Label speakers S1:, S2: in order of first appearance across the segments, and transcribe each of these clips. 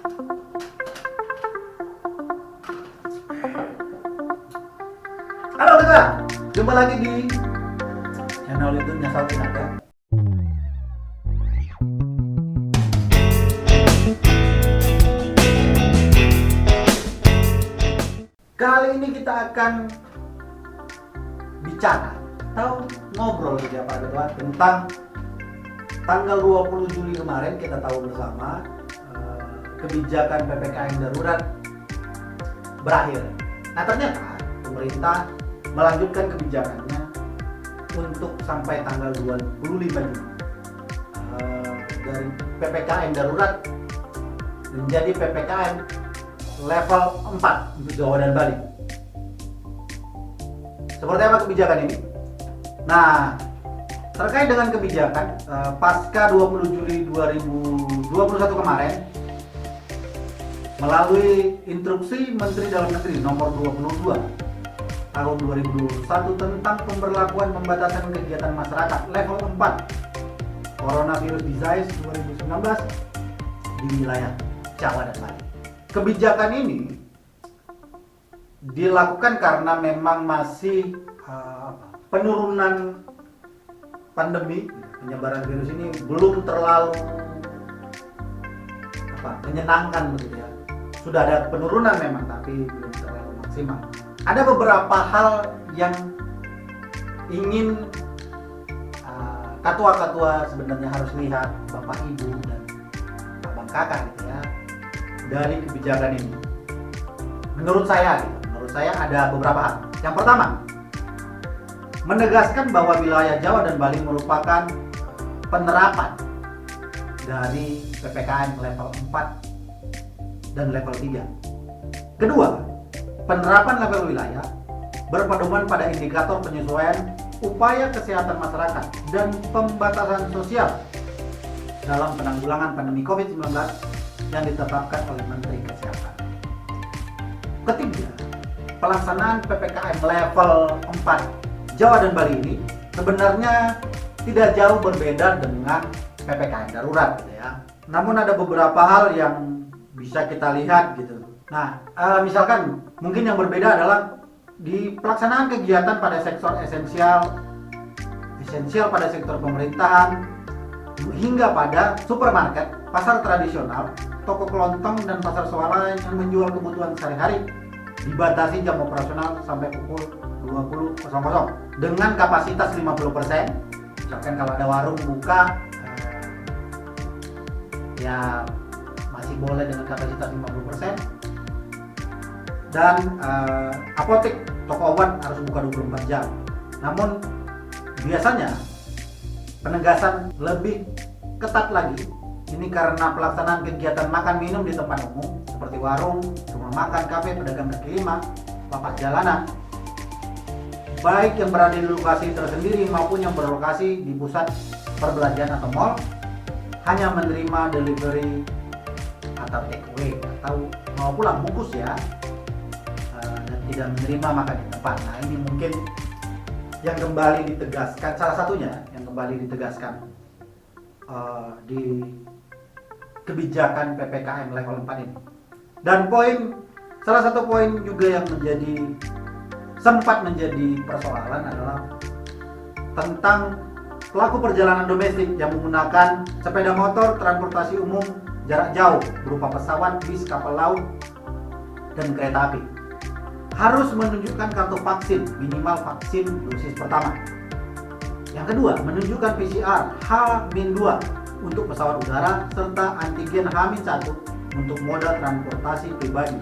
S1: Halo kakak, jumpa lagi di channel YouTube Nyasal Tenaga. Kali ini kita akan bicara atau ngobrol gitu ya Pak Ketua tentang tanggal 20 Juli kemarin kita tahu bersama kebijakan PPKM darurat berakhir. Nah ternyata pemerintah melanjutkan kebijakannya untuk sampai tanggal 25 Juli dari PPKM darurat menjadi PPKM level 4 untuk Jawa dan Bali. Seperti apa kebijakan ini? Nah, terkait dengan kebijakan pasca 20 Juli 2021 kemarin melalui instruksi Menteri Dalam Negeri nomor 22 tahun 2021 tentang pemberlakuan pembatasan kegiatan masyarakat level 4 Coronavirus Disease 2019 di wilayah Jawa dan Bali. Kebijakan ini dilakukan karena memang masih penurunan pandemi, penyebaran virus ini belum terlalu menyenangkan begitu ya. Sudah ada penurunan memang tapi belum terlalu maksimal. Ada beberapa hal yang ingin ketua-ketua sebenarnya harus lihat, Bapak Ibu dan Abang Kakak gitu ya, dari kebijakan ini. Menurut saya ada beberapa hal. Yang pertama, menegaskan bahwa wilayah Jawa dan Bali merupakan penerapan dari PPKM level 4 dan level 3. Kedua, penerapan level wilayah berpedoman pada indikator penyesuaian upaya kesehatan masyarakat dan pembatasan sosial dalam penanggulangan pandemi COVID-19 yang ditetapkan oleh Menteri Kesehatan. Ketiga, pelaksanaan PPKM level 4 Jawa dan Bali ini sebenarnya tidak jauh berbeda dengan PPKM darurat gitu ya. Namun ada beberapa hal yang bisa kita lihat gitu. Nah, misalkan mungkin yang berbeda adalah di pelaksanaan kegiatan pada sektor esensial pada sektor pemerintahan, hingga pada supermarket, pasar tradisional, toko kelontong dan pasar swalayan yang menjual kebutuhan sehari-hari dibatasi jam operasional sampai pukul 20.00 dengan kapasitas 50%. Misalkan kalau ada warung buka ya masih boleh dengan kapasitas 50%. Dan apotek, toko obat harus buka 24 jam. Namun biasanya penegasan lebih ketat lagi ini karena pelaksanaan kegiatan makan minum di tempat umum seperti warung, rumah makan, kafe, pedagang kaki lima, lapak jalanan, baik yang berada di lokasi tersendiri maupun yang berlokasi di pusat perbelanjaan atau mall, hanya menerima delivery atau take away atau mau pulang bungkus ya, dan tidak menerima makan di tempat. Nah ini mungkin yang kembali ditegaskan, salah satunya yang kembali ditegaskan di kebijakan PPKM level 4 ini. Dan salah satu poin juga yang sempat menjadi persoalan adalah tentang pelaku perjalanan domestik yang menggunakan sepeda motor, transportasi umum jarak jauh berupa pesawat, bis, kapal laut, dan kereta api harus menunjukkan kartu vaksin, minimal vaksin dosis pertama. Yang kedua, menunjukkan PCR H-2 untuk pesawat udara serta antigen H-1 untuk moda transportasi pribadi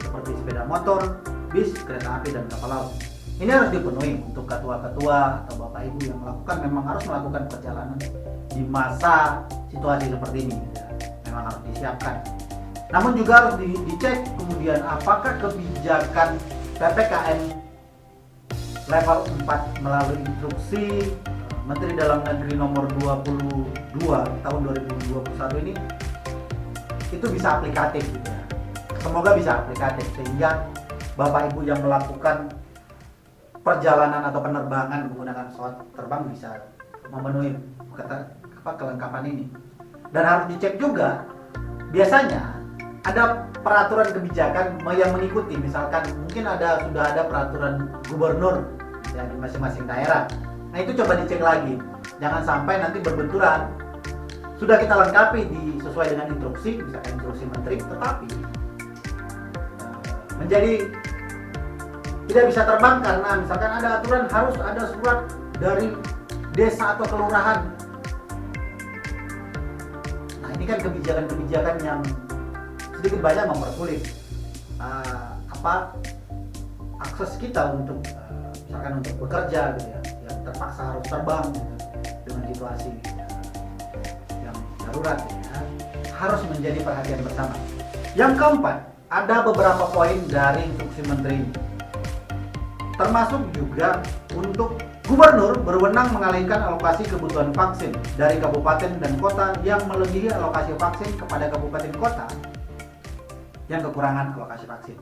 S1: seperti sepeda motor, bis, kereta api, dan kapal laut. Ini harus dipenuhi untuk ketua-ketua atau Bapak Ibu yang memang harus melakukan perjalanan di masa situasi seperti ini. Memang harus disiapkan. Namun juga harus dicek kemudian apakah kebijakan PPKM level 4 melalui instruksi Menteri Dalam Negeri nomor 22 tahun 2021 ini itu bisa aplikatif gitu ya. Semoga bisa aplikatif sehingga Bapak Ibu yang melakukan perjalanan atau penerbangan menggunakan pesawat terbang bisa memenuhi kelengkapan ini. Dan harus dicek juga, biasanya ada peraturan kebijakan yang mengikuti, misalkan mungkin sudah ada peraturan gubernur ya, di masing-masing daerah. Nah itu coba dicek lagi, jangan sampai nanti berbenturan. Sudah kita lengkapi sesuai dengan instruksi, misalkan instruksi menteri, tetapi menjadi tidak bisa terbang karena misalkan ada aturan harus ada surat dari desa atau kelurahan. Nah ini kan kebijakan-kebijakan yang sedikit banyak mempersulit akses kita untuk misalkan untuk bekerja gitu ya, yang terpaksa harus terbang gitu, dengan situasi yang darurat gitu ya, harus menjadi perhatian bersama. Yang keempat, ada beberapa poin dari instruksi menteri ini, termasuk juga untuk gubernur berwenang mengalihkan alokasi kebutuhan vaksin dari kabupaten dan kota yang melebihi alokasi vaksin kepada kabupaten kota yang kekurangan alokasi vaksin.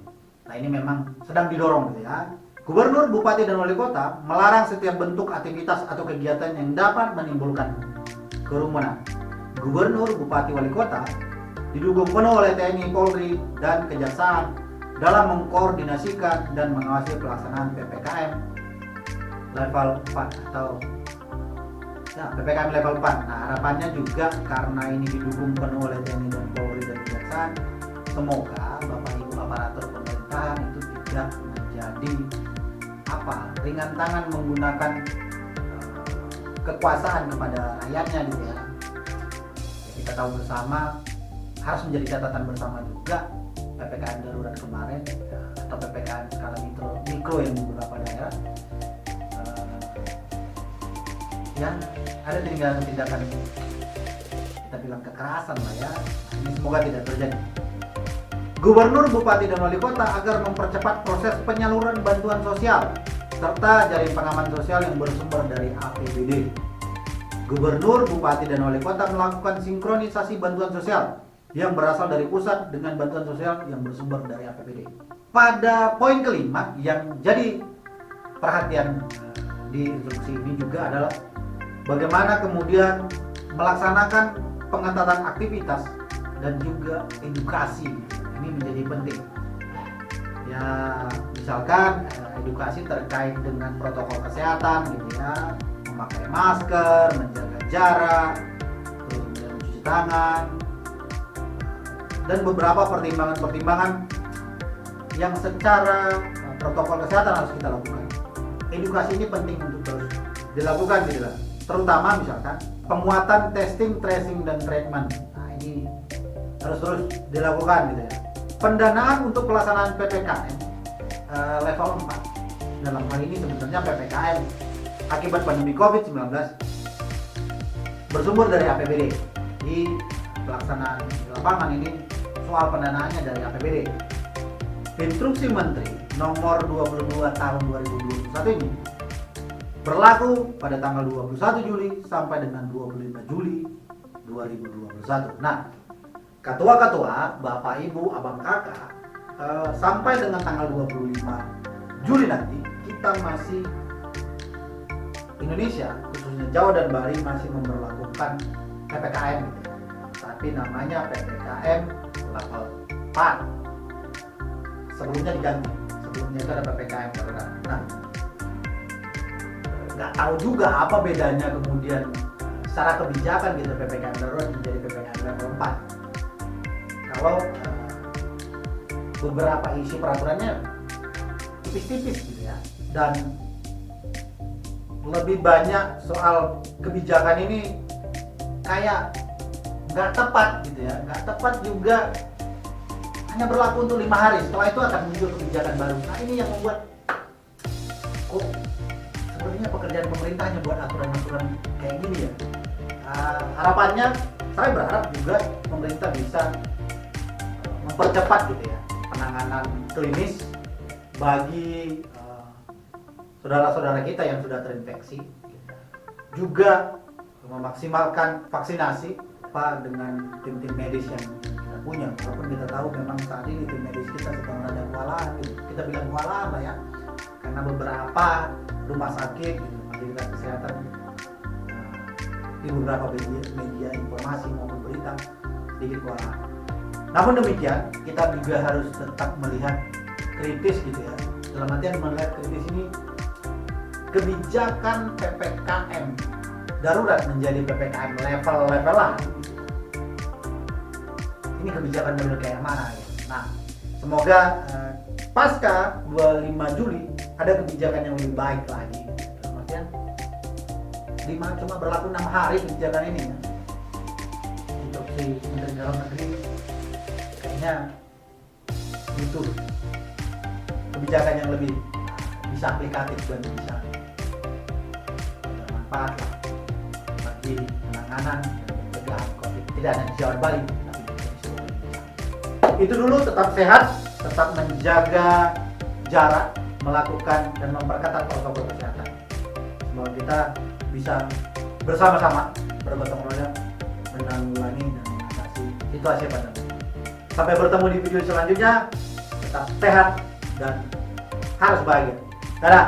S1: Nah ini memang sedang didorong gitu ya. Gubernur, bupati, dan wali kota melarang setiap bentuk aktivitas atau kegiatan yang dapat menimbulkan kerumunan. Gubernur, bupati, wali kota didukung penuh oleh TNI, Polri, dan Kejaksaan dalam mengkoordinasikan dan mengawasi pelaksanaan PPKM level 4 atau PPKM level 4. Nah harapannya juga karena ini didukung penuh oleh TNI dan Polri dan Kejaksaan, semoga Bapak Ibu aparatur pemerintahan itu tidak menjadi ringan tangan menggunakan kekuasaan kepada rakyatnya gitu ya. Kita tahu bersama, harus menjadi catatan bersama juga PPKM darurat kemarin atau PPKM skala mikro yang di beberapa daerah yang ada tindakan kita bilang kekerasan lah ya. Ini semoga tidak terjadi. Gubernur, bupati, dan wali kota agar mempercepat proses penyaluran bantuan sosial serta jaring pengaman sosial yang bersumber dari APBD. Gubernur, bupati, dan wali kota melakukan sinkronisasi bantuan sosial yang berasal dari pusat dengan bantuan sosial yang bersumber dari APBD. Pada poin kelima yang jadi perhatian di instruksi ini juga adalah bagaimana kemudian melaksanakan pengetatan aktivitas dan juga edukasi. Ini menjadi penting ya, misalkan edukasi terkait dengan protokol kesehatan gitu ya, memakai masker, menjaga jarak, terus kemudian mencuci tangan, dan beberapa pertimbangan-pertimbangan yang secara protokol kesehatan harus kita lakukan. Edukasi ini penting untuk terus dilakukan gitu lah, terutama misalkan penguatan testing, tracing, dan treatment. Nah ini harus terus dilakukan gitu ya. Pendanaan untuk pelaksanaan PPKM level 4, dalam hal ini sebenarnya PPKM akibat pandemi COVID-19 bersumber dari APBD. Di pelaksanaan di lapangan ini soal pendanaannya dari APBD. Instruksi Menteri nomor 22 tahun 2021 ini berlaku pada tanggal 21 Juli sampai dengan 25 Juli 2021. Nah, ketua-ketua, Bapak, Ibu, Abang, Kakak, sampai dengan tanggal 25 Juli nanti kita masih Indonesia, khususnya Jawa dan Bali masih memberlakukan PPKM gitu. Tapi namanya PPKM level 4. Sebelumnya diganti. Sebelumnya itu ada PPKM darurat. Nah, nggak tahu juga apa bedanya kemudian secara kebijakan gitu PPKM darurat menjadi PPKM level 4. Kalau beberapa isi peraturannya tipis-tipis gitu ya, dan lebih banyak soal kebijakan ini kayak nggak tepat gitu ya, nggak tepat juga, hanya berlaku untuk 5 hari, setelah itu akan muncul kebijakan baru. Nah ini yang membuat kok sebenarnya pekerjaan pemerintahnya buat aturan-aturan kayak gini ya. Harapannya saya berharap juga pemerintah bisa mempercepat gitu ya penanganan klinis bagi saudara-saudara kita yang sudah terinfeksi, juga memaksimalkan vaksinasi dengan tim-tim medis yang kita punya. Walaupun kita tahu memang saat ini tim medis kita sedang ada kewalahan gitu. Kita bilang kewalahan lah ya, karena beberapa rumah sakit gitu, fasilitas kesehatan di beberapa media informasi maupun berita sedikit kewalahan. Namun demikian, kita juga harus tetap melihat kritis gitu ya. Dalam artian melihat kritis ini, kebijakan PPKM darurat menjadi PPKM level-levelan. Ini kebijakan darurat kayak mana ya? Nah, semoga pasca 25 Juli ada kebijakan yang lebih baik lagi. Dalam artian cuma berlaku 6 hari kebijakan ini ya. Untuk si Menteri Dalam Negeri kayaknya butuh kebijakan yang lebih bisa aplikatif dan bisa bermanfaat lah bagi penanganan dan pencegahan COVID. Tidak hanya di Jawa Bali, tapi juga di seluruh Indonesia. Itu dulu, tetap sehat, tetap menjaga jarak, melakukan dan memperketat protokol kesehatan. Semoga kita bisa bersama-sama bergotong royong menanggulangi dan mengatasi situasi pandemi. Sampai bertemu di video selanjutnya. Tetap sehat dan harus bahagia. Dadah.